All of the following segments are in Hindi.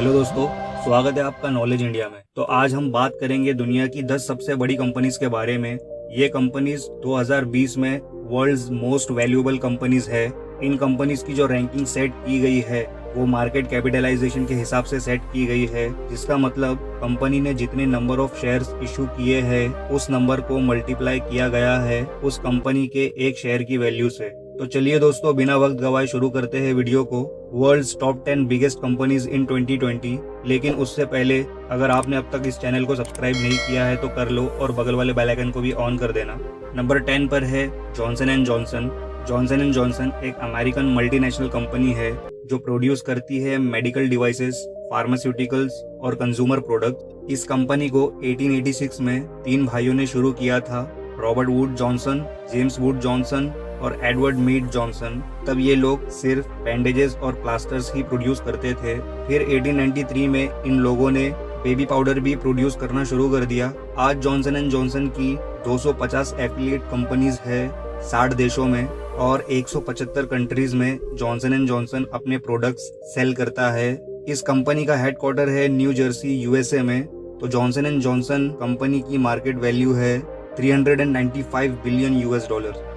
हेलो दोस्तों, स्वागत है आपका नॉलेज इंडिया में। तो आज हम बात करेंगे दुनिया की 10 सबसे बड़ी कंपनीज के बारे में। ये कंपनीज 2020 में वर्ल्ड्स मोस्ट वैल्यूएबल कंपनीज है। इन कंपनीज की जो रैंकिंग सेट की गई है वो मार्केट कैपिटलाइजेशन के हिसाब से सेट की गई है, जिसका मतलब कंपनी ने जितने नंबर ऑफ शेयर्स इशू किए हैं उस नंबर को मल्टीप्लाई किया गया है उस कंपनी के एक शेयर की वैल्यू से। तो चलिए दोस्तों, बिना वक्त गवाए शुरू करते हैं वीडियो को। World's top 10 biggest companies in 2020। लेकिन उससे पहले अगर आपने अब तक इस चैनल को सब्सक्राइब नहीं किया है तो कर लो और बगल वाले बेल आइकन को भी ऑन कर देना। नंबर 10 पर है Johnson and Johnson. Johnson and Johnson एक अमेरिकन मल्टीनेशनल कंपनी है जो प्रोड्यूस करती है मेडिकल डिवाइसेस, फार्मास्यूटिकल्स और कंज्यूमर प्रोडक्ट। इस कंपनी को 1886 में 3 भाइयों ने शुरू किया था, Robert would Johnson, James would Johnson और एडवर्ड मीड जॉनसन। तब ये लोग सिर्फ बैंडेजेस और प्लास्टर्स ही प्रोड्यूस करते थे। फिर 1893 में इन लोगों ने बेबी पाउडर भी प्रोड्यूस करना शुरू कर दिया। आज जॉनसन एंड जॉनसन की 250 एफिलिएट कंपनीज है 60 देशों में और 175 कंट्रीज में जॉनसन एंड जॉनसन अपने प्रोडक्ट्स सेल करता है। इस कंपनी का हेडक्वार्टर है न्यू जर्सी यूएसए में। तो जॉनसन एंड जॉनसन कंपनी की मार्केट वैल्यू है 395 बिलियन यूएस डॉलर।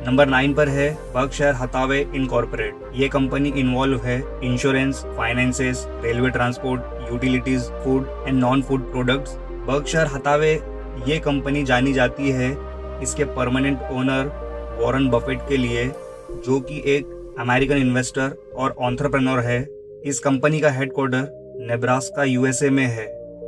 नंबर 9 पर है बर्कशायर हथावे इनकॉर्पोरेट। ये कंपनी इन्वॉल्व है insurance, finances, railway transport, utilities, food and non food products. Berkshire Hathaway ये कंपनी जानी जाती है इसके परमानेंट ओनर वॉरेन बफेट के लिए, जो कि एक अमेरिकन इन्वेस्टर और एंटरप्रेन्योर है। इस कंपनी का हेडक्वार्टर नेब्रास्का यूएसए में है।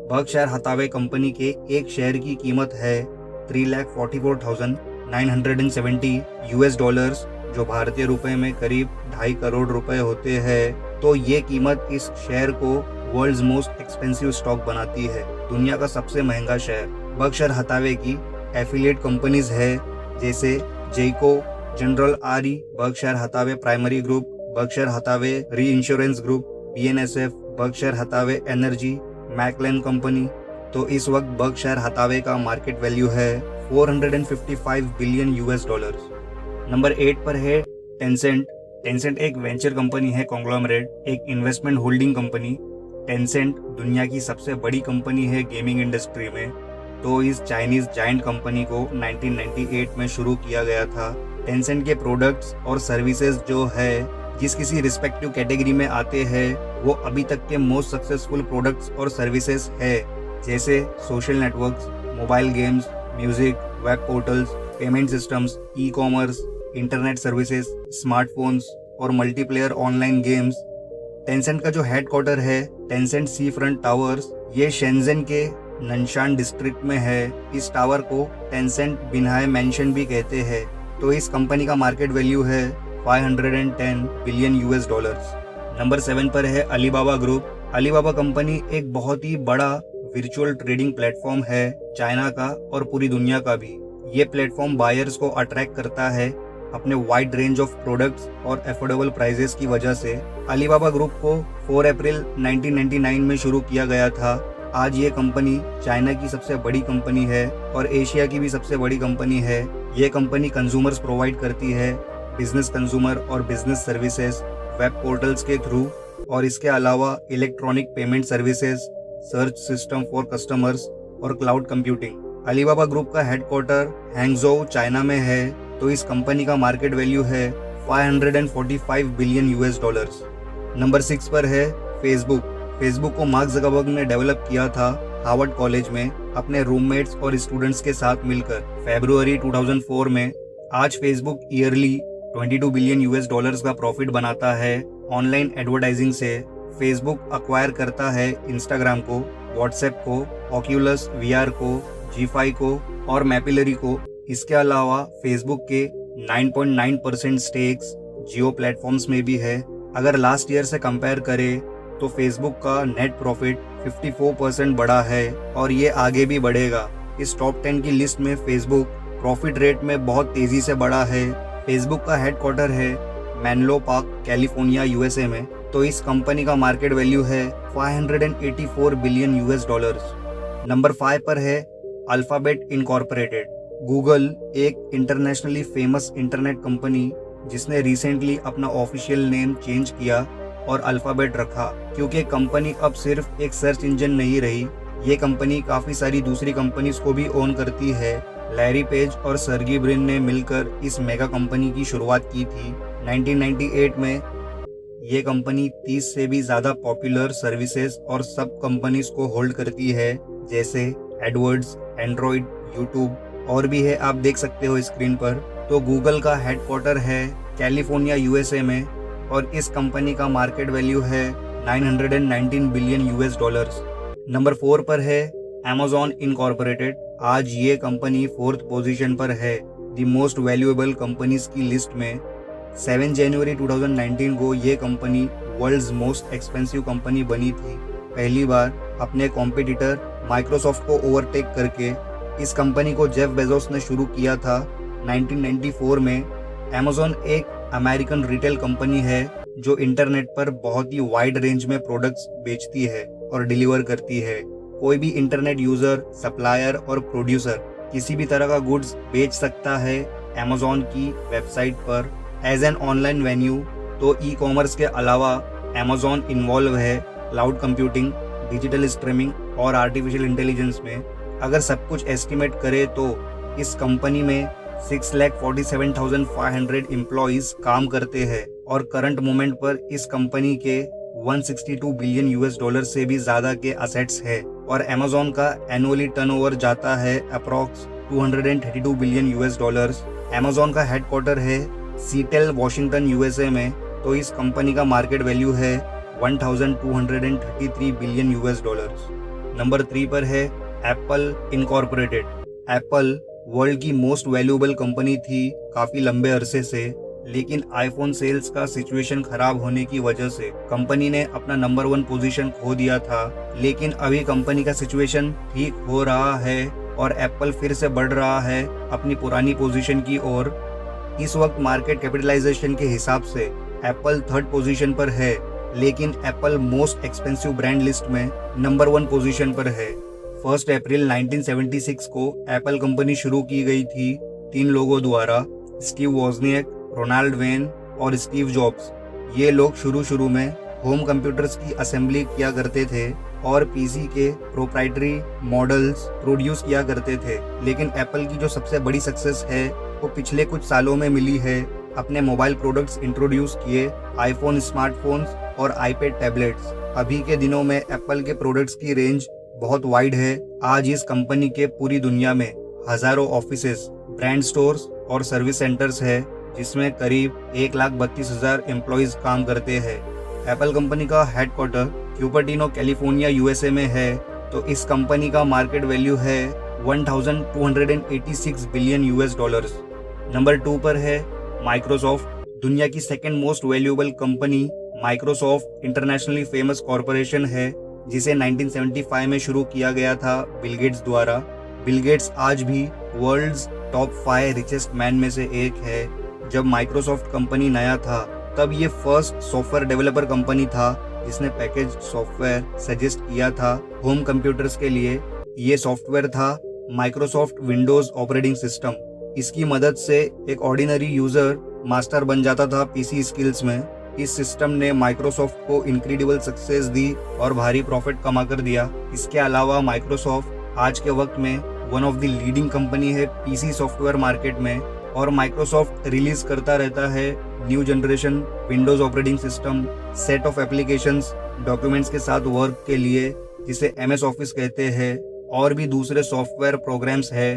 बर्कशायर हथावे कंपनी के एक शेयर की कीमत है 3,44,970 यूएस डॉलर्स, जो भारतीय रुपए में करीब 2.5 करोड़ रुपए होते हैं। तो ये कीमत इस शेयर को वर्ल्ड्स मोस्ट एक्सपेंसिव स्टॉक बनाती है, दुनिया का सबसे महंगा शेयर। बर्कशायर हथावे की एफिलिएट कंपनीज है जैसे GEICO, General Re, Berkshire Hathaway primary group, Berkshire Hathaway reinsurance group, BNSF, Berkshire Hathaway energy, McLane company. तो इस वक्त बर्कशायर हथावे का मार्केट वैल्यू है 455 बिलियन यूएस डॉलर्स। नंबर 8 पर है टेंसेंट। टेंसेंट एक वेंचर कंपनी है, कॉन्ग्लोमरेट, एक इन्वेस्टमेंट होल्डिंग कंपनी। टेंसेंट दुनिया की सबसे बड़ी कंपनी है गेमिंग इंडस्ट्री में। तो इस चाइनीज जायंट कंपनी को 1998 में शुरू किया गया था। टेंसेंट के प्रोडक्ट्स और सर्विसेज जो है जिस किसी रिस्पेक्टिव कैटेगरी में आते हैं वो अभी तक के मोस्ट सक्सेसफुल प्रोडक्ट्स और सर्विसेज है, जैसे social networks, mobile games, music, web portals, payment systems, e commerce, internet services, smartphones और मल्टीप्लेयर ऑनलाइन गेम्स। टेंसेंट का जो हेडक्वार्टर है टेंसेंट सी फ्रंट टावर्स, ये शेंजन के ननशान डिस्ट्रिक्ट में है। इस टावर को टेंसेंट बिनहाई मैंशन भी कहते हैं। तो इस कंपनी का मार्केट वैल्यू है 510 बिलियन यूएस डॉलर्स। नंबर 7 पर है अलीबाबा ग्रुप। अलीबाबा कंपनी एक बहुत ही बड़ा वर्चुअल ट्रेडिंग प्लेटफॉर्म है, चाइना का और पूरी दुनिया का भी। ये प्लेटफॉर्म बायर्स को अट्रैक्ट करता है अपने वाइड रेंज ऑफ प्रोडक्ट्स और अफोर्डेबल प्राइसेस की वजह से। अलीबाबा ग्रुप को 4 अप्रैल 1999 में शुरू किया गया था। आज ये कंपनी चाइना की सबसे बड़ी कंपनी है और एशिया की भी सबसे बड़ी कंपनी है। ये कंपनी कंज्यूमर्स प्रोवाइड करती है बिजनेस कंज्यूमर और बिजनेस सर्विसेज वेब पोर्टल्स के थ्रू, और इसके अलावा electronic payment services, search system for customers और क्लाउड कंप्यूटिंग। अलीबाबा ग्रुप का हेडक्वार्टर हैंगजोउ चाइना में है। तो इस कंपनी का मार्केट वैल्यू है 545 बिलियन यूएस डॉलर्स। नंबर 6 पर है फेसबुक। फेसबुक को मार्क ज़करबर्ग ने डेवलप किया था हार्वर्ड कॉलेज में अपने रूममेट्स और स्टूडेंट्स के साथ मिलकर फरवरी 2004 में। आज Facebook yearly 22 billion US dollars का प्रॉफिट बनाता है ऑनलाइन एडवर्टाइजिंग से। फेसबुक अक्वायर करता है इंस्टाग्राम को, व्हाट्सएप को, ऑक्यूलस वीआर को, G5 को और मैपिलरी को। इसके अलावा फेसबुक के 9.9% स्टेक्स जियो प्लेटफॉर्म्स में भी है। अगर लास्ट ईयर से कंपेयर करें तो फेसबुक का नेट प्रॉफिट 54% बढ़ा है और ये आगे भी बढ़ेगा। इस टॉप 10 की लिस्ट में फेसबुक प्रॉफिट रेट में बहुत तेजी से बढ़ा है। फेसबुक का हेडक्वार्टर है मेनलो पार्क, कैलिफोर्निया, यूएसए में। तो इस कंपनी का मार्केट वैल्यू है 584 बिलियन यूएस डॉलर्स। नंबर 5 पर है अल्फाबेट इनकॉर्पोरेटेड। गूगल एक इंटरनेशनली फेमस इंटरनेट कंपनी जिसने रिसेंटली अपना ऑफिशियल नेम चेंज किया और अल्फाबेट रखा, क्योंकि कंपनी अब सिर्फ एक सर्च इंजन नहीं रही, ये कंपनी काफ़ी सारी दूसरी कंपनीज को भी ओन करती है। लैरी पेज और सर्गी ब्रिन ने मिलकर इस मेगा कंपनी की शुरुआत की थी। 1998 में ये कंपनी 30 से भी ज़्यादा पॉपुलर सर्विसेज और सब कंपनीज को होल्ड करती है, जैसे एडवर्ड्स, एंड्रॉइड, यूट्यूब और भी है, आप देख सकते हो स्क्रीन पर। तो गूगल का हेडक्वार्टर है कैलिफोर्निया यूएसए में और इस कंपनी का मार्केट वैल्यू है 919 बिलियन यूएस डॉलर्स। नंबर 4 पर है अमेज़न इनकॉर्पोरेटेड। आज ये कंपनी 4th पोजीशन पर है द मोस्ट वैल्यूएबल कंपनीज की लिस्ट में। 7 जनवरी 2019 को ये company world's most expensive company बनी थी, पहली बार अपने कॉम्पिटिटर माइक्रोसॉफ्ट को ओवरटेक करके। इस कंपनी को जेफ बेजोस ने शुरू किया था 1994 में। अमेज़न एक अमेरिकन रिटेल कंपनी है जो इंटरनेट पर बहुत ही वाइड रेंज में प्रोडक्ट्स बेचती है और डिलीवर करती है। कोई भी इंटरनेट यूजर, सप्लायर और प्रोड्यूसर किसी भी तरह का गुड्स बेच सकता है अमेज़न की वेबसाइट पर एज एन ऑनलाइन वेन्यू। तो ई कॉमर्स के अलावा अमेज़न इन्वॉल्व है क्लाउड कंप्यूटिंग, डिजिटल स्ट्रीमिंग और आर्टिफिशियल इंटेलिजेंस में। अगर सब कुछ एस्टिमेट करें तो इस कंपनी में 6,47,500 एम्प्लॉइज काम करते हैं और करंट मोमेंट पर इस कंपनी के 162 बिलियन यूएस डॉलर से भी ज्यादा के असेट्स है और अमेज़न का एनुअली टर्नओवर जाता है approx 232 billion US dollars. Amazon का हेडक्वार्टर है सीटेल, वॉशिंगटन यूएसए में। तो इस कंपनी का मार्केट वैल्यू है 1233 बिलियन यूएस डॉलर्स। नंबर 3 पर है एप्पल इनकॉर्पोरेटेड। एप्पल वर्ल्ड की मोस्ट वैल्यूएबल कंपनी थी काफी लंबे अरसे से, लेकिन आईफोन सेल्स का सिचुएशन खराब होने की वजह से कंपनी ने अपना नंबर 1 पोजीशन खो दिया था। लेकिन अभी कंपनी का सिचुएशन ठीक हो रहा है और एप्पल फिर से बढ़ रहा है अपनी पुरानी पोजीशन की ओर। इस वक्त मार्केट कैपिटलाइजेशन के हिसाब से एप्पल 3rd पोजीशन पर है, लेकिन Apple most expensive brand list में नंबर 1 पोजीशन पर है। 1 अप्रैल 1976 को एप्पल कंपनी शुरू की गई थी 3 लोगों द्वारा, स्टीव वॉजनियक, रोनाल्ड वेन और स्टीव जॉब्स। ये लोग शुरू में होम कंप्यूटर्स की असेंबली किया करते थे और पीसी के प्रोप्राइटरी मॉडल्स प्रोड्यूस किया करते थे। लेकिन एप्पल की जो सबसे बड़ी सक्सेस है वो पिछले कुछ सालों में मिली है। अपने मोबाइल प्रोडक्ट्स इंट्रोड्यूस किए, आईफोन स्मार्टफोन्स और आईपैड टैबलेट्स। अभी के दिनों में एप्पल के प्रोडक्ट्स की रेंज बहुत वाइड है। आज इस कंपनी के पूरी दुनिया में हजारों ऑफिसेस, ब्रांड स्टोर्स और सर्विस सेंटर्स है, जिसमें करीब 1,32,000 एम्प्लॉइज काम करते हैं। एप्पल कंपनी का हेडक्वार्टर क्यूपर्टिनो, कैलिफोर्निया यूएसए में है। तो इस कंपनी का मार्केट वैल्यू है 1,286 बिलियन यूएस डॉलर्स। नंबर 2 पर है माइक्रोसॉफ्ट। दुनिया की 2nd most valuable company Microsoft internationally famous corporation है, जिसे 1975 में शुरू किया गया था बिल गेट्स द्वारा। बिल गेट्स आज भी वर्ल्ड्स टॉप 5 रिचेस्ट मैन में से एक है। जब माइक्रोसॉफ्ट कंपनी नया था तब ये फर्स्ट सॉफ्टवेयर डेवलपर कंपनी था जिसने पैकेज सॉफ्टवेयर सजेस्ट किया था होम कंप्यूटर्स के लिए। ये सॉफ्टवेयर था माइक्रोसॉफ्ट विंडोज ऑपरेटिंग सिस्टम। इसकी मदद से एक ऑर्डिनरी यूजर मास्टर बन जाता था पीसी स्किल्स में। इस सिस्टम ने माइक्रोसॉफ्ट को इनक्रेडिबल सक्सेस दी और भारी प्रॉफिट कमा कर दिया। इसके अलावा माइक्रोसॉफ्ट आज के वक्त में one of the leading company है पीसी सॉफ्टवेयर मार्केट में और माइक्रोसॉफ्ट रिलीज करता रहता है new generation Windows operating system, set of applications documents के साथ वर्क के लिए, जिसे एमएस ऑफिस कहते हैं, और भी दूसरे सॉफ्टवेयर प्रोग्राम्स है।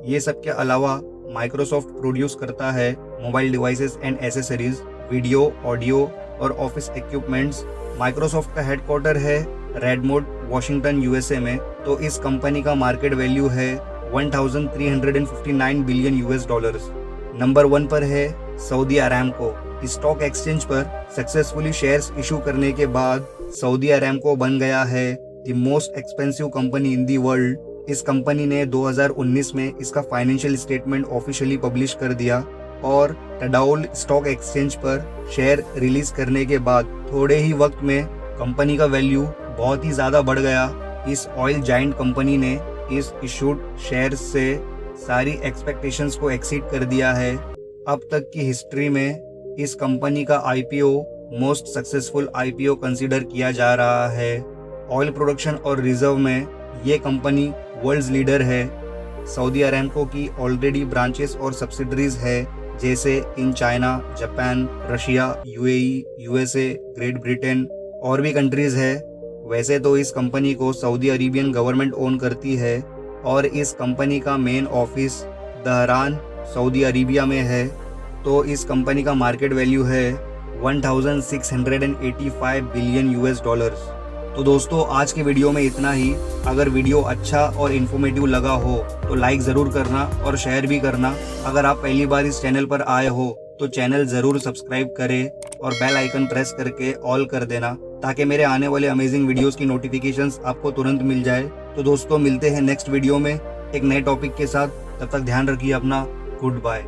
ये सब के अलावा माइक्रोसॉफ्ट प्रोड्यूस करता है mobile devices and accessories, video, audio और ऑफिस इक्विपमेंट्स। माइक्रोसॉफ्ट का हेडक्वार्टर है रेडमोंड, वॉशिंगटन यूएसए में। तो इस कंपनी का मार्केट वैल्यू है 1,359 बिलियन यूएस डॉलर्स। नंबर 1 पर है सऊदी अरामको। स्टॉक एक्सचेंज पर सक्सेसफुली शेयर्स इशू करने के बाद सऊदी अरामको बन गया है the most expensive company in the world. इस कंपनी ने 2019 में इसका फाइनेंशियल स्टेटमेंट ऑफिशियली पब्लिश कर दिया और टडाउल स्टॉक एक्सचेंज पर शेयर रिलीज करने के बाद थोड़े ही वक्त में कंपनी का वैल्यू बहुत ही ज्यादा बढ़ गया। इस ऑयल जाइंट कंपनी ने इस इशूड शेयर से सारी एक्सपेक्टेशंस को एक्सीड कर दिया है। अब तक की हिस्ट्री में इस कंपनी का IPO most successful IPO consider किया जा रहा है। ऑयल प्रोडक्शन और रिजर्व में ये कंपनी वर्ल्ड्स लीडर है। सऊदी अरामको की ऑलरेडी ब्रांचेस और सब्सिडरीज है, जैसे in China, Japan, Russia, UAE, USA, great Britain और भी कंट्रीज है। वैसे तो इस कंपनी को सऊदी अरेबियन गवर्नमेंट ओन करती है और इस कंपनी का मेन ऑफिस दहरान, सऊदी अरेबिया में है। तो इस कंपनी का मार्केट वैल्यू है 1685 बिलियन यूएस डॉलर्स। तो दोस्तों आज के वीडियो में इतना ही। अगर वीडियो अच्छा और इन्फॉर्मेटिव लगा हो तो लाइक ज़रूर करना और शेयर भी करना। अगर आप पहली बार इस चैनल पर आए हो तो चैनल ज़रूर सब्सक्राइब करें और बेल आइकन प्रेस करके ऑल कर देना, ताकि मेरे आने वाले अमेजिंग वीडियोस की नोटिफिकेशंस आपको तुरंत मिल जाए। तो दोस्तों मिलते हैं नेक्स्ट वीडियो में एक नए टॉपिक के साथ। तब तक ध्यान रखिए अपना। Good bye.